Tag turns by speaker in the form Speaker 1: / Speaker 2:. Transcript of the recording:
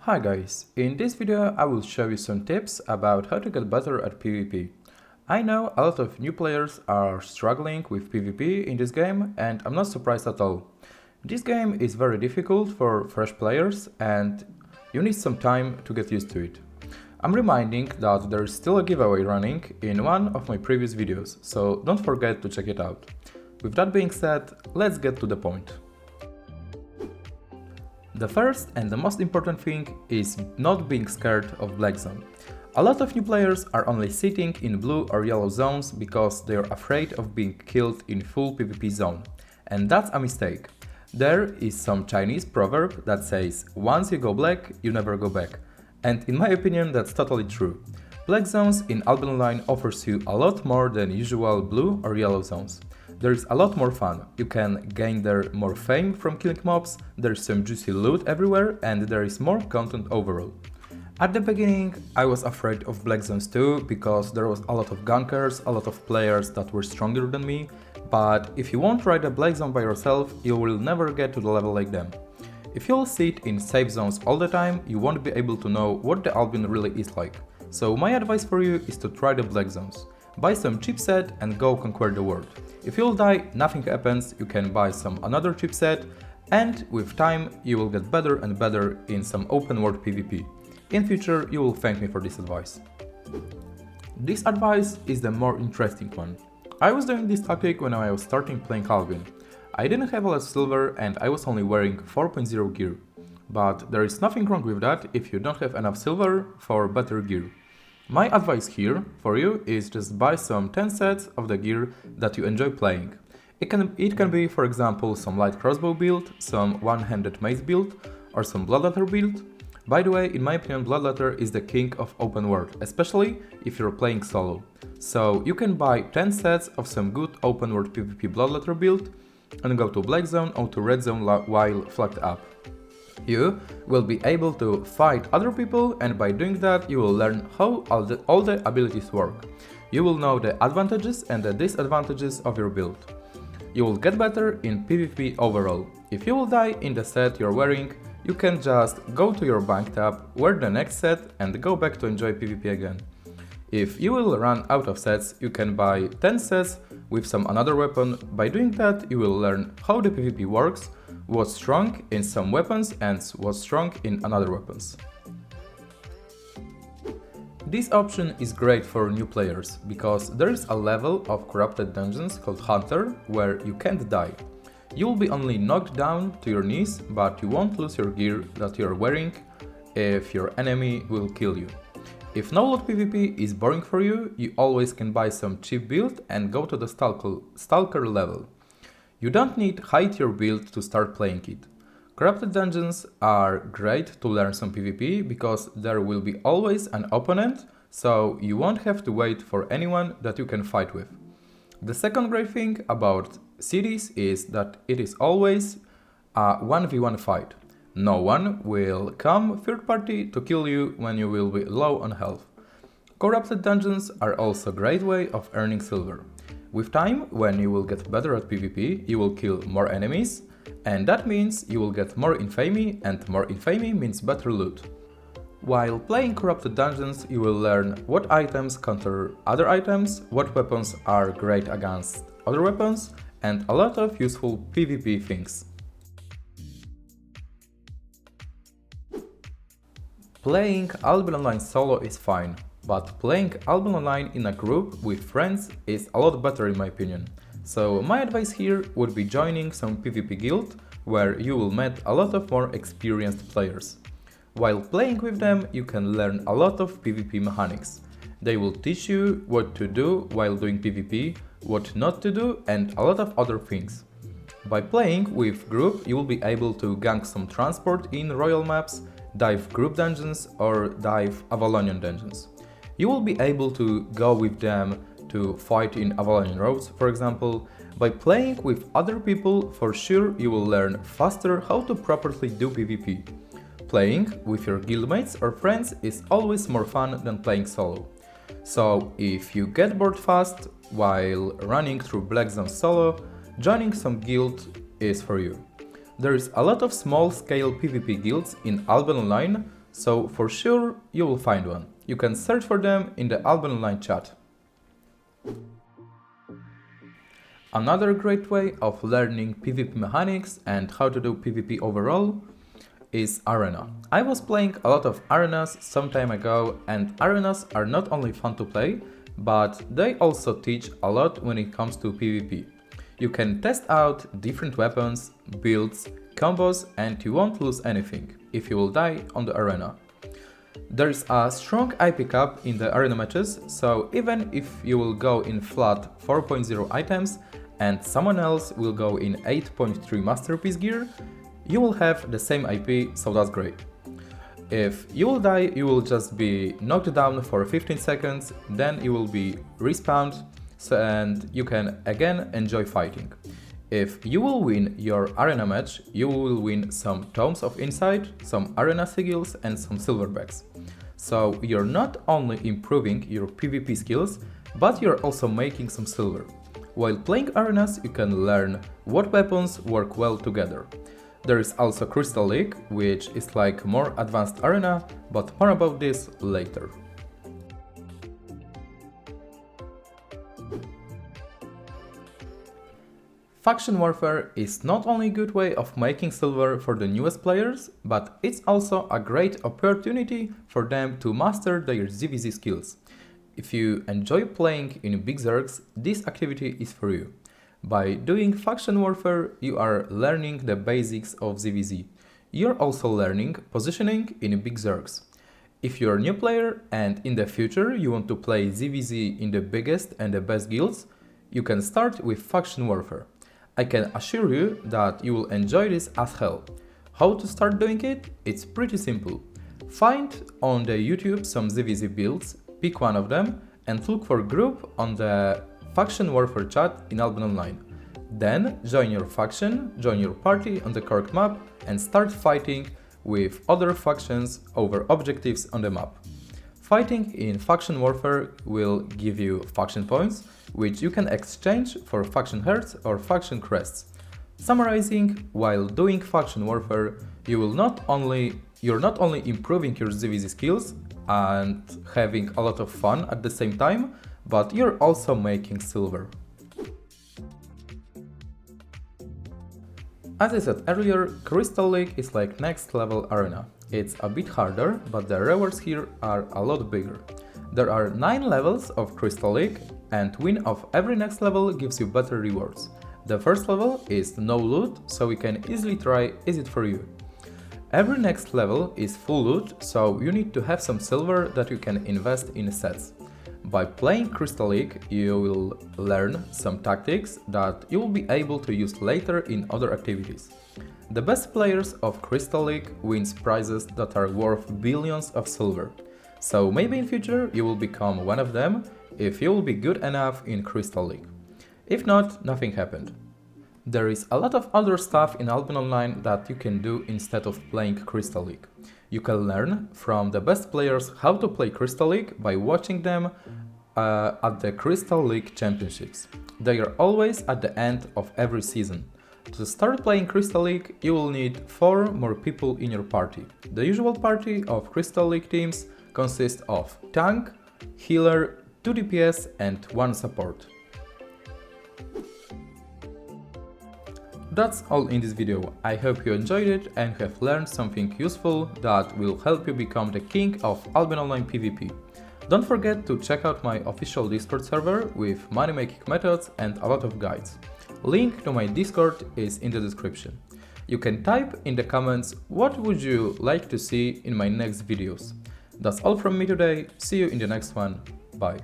Speaker 1: Hi guys, in this video I will show you some tips about how to get better at PvP. I know a lot of new players are struggling with PvP in this game and I'm not surprised at all. This game is very difficult for fresh players and you need some time to get used to it. I'm reminding that there is still a giveaway running in one of my previous videos, so don't forget to check it out. With that being said, let's get to the point. The first and the most important thing is not being scared of black zone. A lot of new players are only sitting in blue or yellow zones because they are afraid of being killed in full PvP zone. And that's a mistake. There is some Chinese proverb that says, once you go black, you never go back. And in my opinion, that's totally true. Black zones in Albion Online offers you a lot more than usual blue or yellow zones. There is a lot more fun, you can gain there more fame from killing mobs, there is some juicy loot everywhere and there is more content overall. At the beginning I was afraid of black zones too, because there was a lot of gankers, a lot of players that were stronger than me, but if you won't ride a black zone by yourself, you will never get to the level like them. If you'll sit in safe zones all the time, you won't be able to know what the Albion really is like. So my advice for you is to try the black zones. Buy some chipset and go conquer the world. If you'll die, nothing happens, you can buy some another chipset and with time you will get better and better in some open world PvP. In future you will thank me for this advice. This advice is the more interesting one. I was doing this tactic when I was starting playing Albion. I didn't have a lot of silver and I was only wearing 4.0 gear. But there is nothing wrong with that if you don't have enough silver for better gear. My advice here for you is just buy some 10 sets of the gear that you enjoy playing. It can be, for example, some light crossbow build, some one-handed mace build, or some bloodletter build. By the way, in my opinion, bloodletter is the king of open world, especially if you're playing solo. So you can buy 10 sets of some good open world PvP bloodletter build and go to black zone or to red zone while flagged up. You will be able to fight other people and by doing that you will learn how all the abilities work. You will know the advantages and the disadvantages of your build. You will get better in PvP overall. If you will die in the set you're wearing, you can just go to your bank tab, wear the next set and go back to enjoy PvP again. If you will run out of sets, you can buy 10 sets with some another weapon. By doing that you will learn how the PvP works, what's strong in some weapons and what's strong in other weapons. This option is great for new players, because there is a level of corrupted dungeons called Hunter where you can't die. You will be only knocked down to your knees, but you won't lose your gear that you are wearing if your enemy will kill you. If no loot PvP is boring for you, you always can buy some cheap build and go to the Stalker level. You don't need high tier build to start playing it. Corrupted dungeons are great to learn some PvP because there will be always an opponent, so you won't have to wait for anyone that you can fight with. The second great thing about cities is that it is always a 1v1 fight. No one will come third party to kill you when you will be low on health. Corrupted dungeons are also a great way of earning silver. With time, when you will get better at PvP, you will kill more enemies, and that means you will get more infamy, and more infamy means better loot. While playing corrupted dungeons, you will learn what items counter other items, what weapons are great against other weapons, and a lot of useful PvP things. Playing Albion Online solo is fine, but playing Albion Online in a group with friends is a lot better in my opinion. So my advice here would be joining some PvP guild where you will meet a lot of more experienced players. While playing with them, you can learn a lot of PvP mechanics. They will teach you what to do while doing PvP, what not to do and a lot of other things. By playing with group, you will be able to gank some transport in royal maps, dive group dungeons or dive Avalonian dungeons. You will be able to go with them to fight in Avalonian roads, for example. By playing with other people, for sure you will learn faster how to properly do PvP. Playing with your guildmates or friends is always more fun than playing solo. So if you get bored fast while running through Black Zone solo, joining some guild is for you. There is a lot of small-scale PvP guilds in Albion Online, so for sure you will find one. You can search for them in the Albion Online chat. Another great way of learning PvP mechanics and how to do PvP overall is Arena. I was playing a lot of arenas some time ago, and arenas are not only fun to play, but they also teach a lot when it comes to PvP. You can test out different weapons, builds, combos, and you won't lose anything if you will die on the arena. There is a strong IP cap in the arena matches, so even if you will go in flat 4.0 items and someone else will go in 8.3 masterpiece gear, you will have the same IP, so that's great. If you will die, you will just be knocked down for 15 seconds, then you will be respawned, and you can again enjoy fighting. If you will win your arena match, you will win some Tomes of Insight, some arena sigils and some silverbacks. So you're not only improving your PvP skills, but you're also making some silver. While playing arenas, you can learn what weapons work well together. There is also Crystal League, which is like more advanced arena, but more about this later. Faction warfare is not only a good way of making silver for the newest players, but it's also a great opportunity for them to master their ZVZ skills. If you enjoy playing in big zergs, this activity is for you. By doing faction warfare, you are learning the basics of ZVZ. You're also learning positioning in big zergs. If you're a new player and in the future you want to play ZVZ in the biggest and the best guilds, you can start with faction warfare. I can assure you that you will enjoy this as hell. How to start doing it? It's pretty simple. Find on the YouTube some ZVZ builds, pick one of them and look for group on the faction warfare chat in Albion Online. Then join your faction, join your party on the correct map and start fighting with other factions over objectives on the map. Fighting in faction warfare will give you faction points, which you can exchange for faction hearts or faction crests. Summarizing, while doing faction warfare, you're not only improving your ZVZ skills and having a lot of fun at the same time, but you're also making silver. As I said earlier, Crystal League is like next level arena. It's a bit harder, but the rewards here are a lot bigger. There are 9 levels of Crystal League, and win of every next level gives you better rewards. The first level is no loot, so you can easily try is it for you. Every next level is full loot, so you need to have some silver that you can invest in sets. By playing Crystal League, you will learn some tactics that you will be able to use later in other activities. The best players of Crystal League wins prizes that are worth billions of silver. So maybe in future you will become one of them if you will be good enough in Crystal League. If not, nothing happened. There is a lot of other stuff in Albion Online that you can do instead of playing Crystal League. You can learn from the best players how to play Crystal League by watching them at the Crystal League Championships. They are always at the end of every season. To start playing Crystal League, you will need 4 more people in your party. The usual party of Crystal League teams consists of tank, healer, 2 DPS and 1 support. That's all in this video. I hope you enjoyed it and have learned something useful that will help you become the king of Albion Online PvP. Don't forget to check out my official Discord server with money making methods and a lot of guides. Link to my Discord is in the description. You can type in the comments what would you like to see in my next videos. That's all from me today. See you in the next one. Bye.